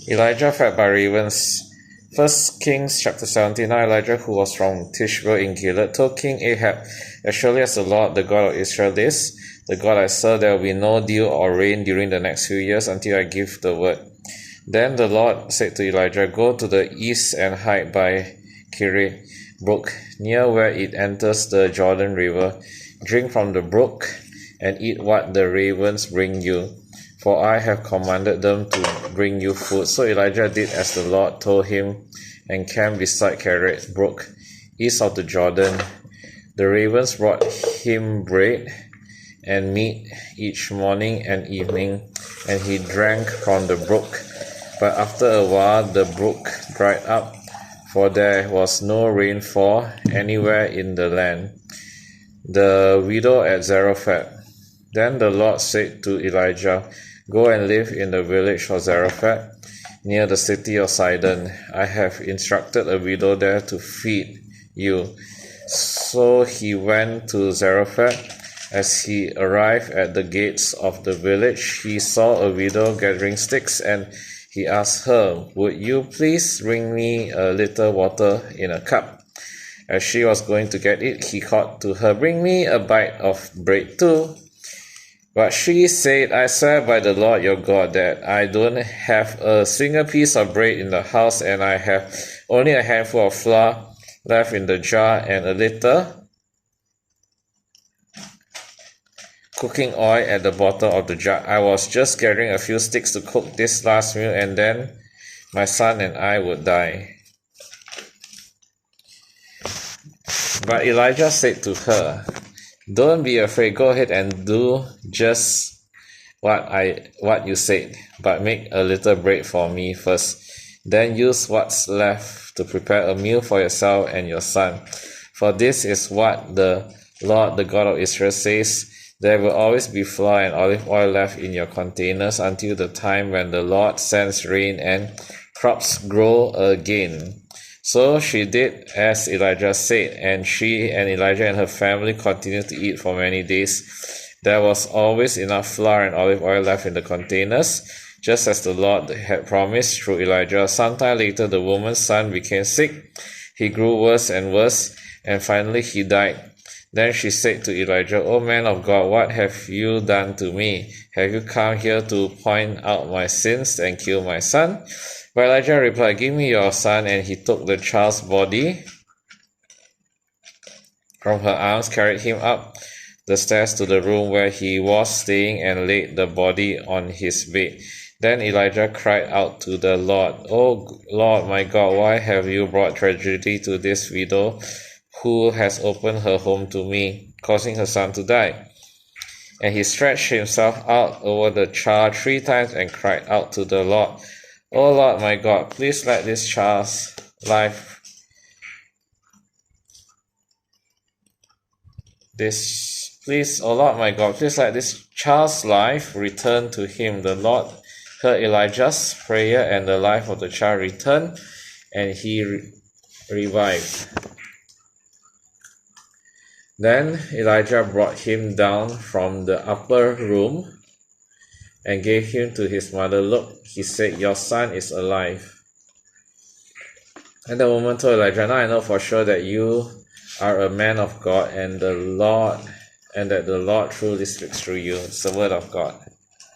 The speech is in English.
Elijah fed by ravens. 1 Kings chapter 17. Now Elijah, who was from Tishbe in Gilead, told King Ahab, "As surely as the Lord, the God of Israel lives, the God I serve, there will be no dew or rain during the next few years until I give the word." Then the Lord said to Elijah, "Go to the east and hide by Kerith brook, near where it enters the Jordan River. Drink from the brook and eat what the ravens bring you, for I have commanded them to bring you food." So Elijah did as the Lord told him and camped beside Kerith brook, east of the Jordan. The ravens brought him bread and meat each morning and evening, and he drank from the brook. But after a while the brook dried up, for there was no rainfall anywhere in the land. The widow at Zarephath. Then the Lord said to Elijah, "Go and live in the village of Zarephath, near the city of Sidon. I have instructed a widow there to feed you." So he went to Zarephath. As he arrived at the gates of the village, he saw a widow gathering sticks, and he asked her, "Would you please bring me a little water in a cup?" As she was going to get it, he called to her, "Bring me a bite of bread too." But she said, "I swear by the Lord your God that I don't have a single piece of bread in the house, and I have only a handful of flour left in the jar and a little cooking oil at the bottom of the jar. I was just gathering a few sticks to cook this last meal, and then my son and I would die." But Elijah said to her, "Don't be afraid. Go ahead and do just what you said, but make a little bread for me first. Then use what's left to prepare a meal for yourself and your son. For this is what the Lord, the God of Israel, says: there will always be flour and olive oil left in your containers until the time when the Lord sends rain and crops grow again." So she did as Elijah said, and she and Elijah and her family continued to eat for many days. There was always enough flour and olive oil left in the containers, just as the Lord had promised through Elijah. Sometime later, the woman's son became sick. He grew worse and worse, and finally he died. Then she said to Elijah, "O man of God, what have you done to me? Have you come here to point out my sins and kill my son?" But Elijah replied, "Give me your son." And he took the child's body from her arms, carried him up the stairs to the room where he was staying, and laid the body on his bed. Then Elijah cried out to the Lord, "O Lord my God, why have you brought tragedy to this widow who has opened her home to me, causing her son to die?" And he stretched himself out over the child 3 times and cried out to the Lord, "O Lord my God, please let this child's life let this child's life return to him." The Lord heard Elijah's prayer, and the life of the child returned, and he revived. Then Elijah brought him down from the upper room and gave him to his mother. "Look," he said, "your son is alive." And the woman told Elijah, "Now I know for sure that you are a man of God, and that the Lord truly speaks through you." It's the word of God.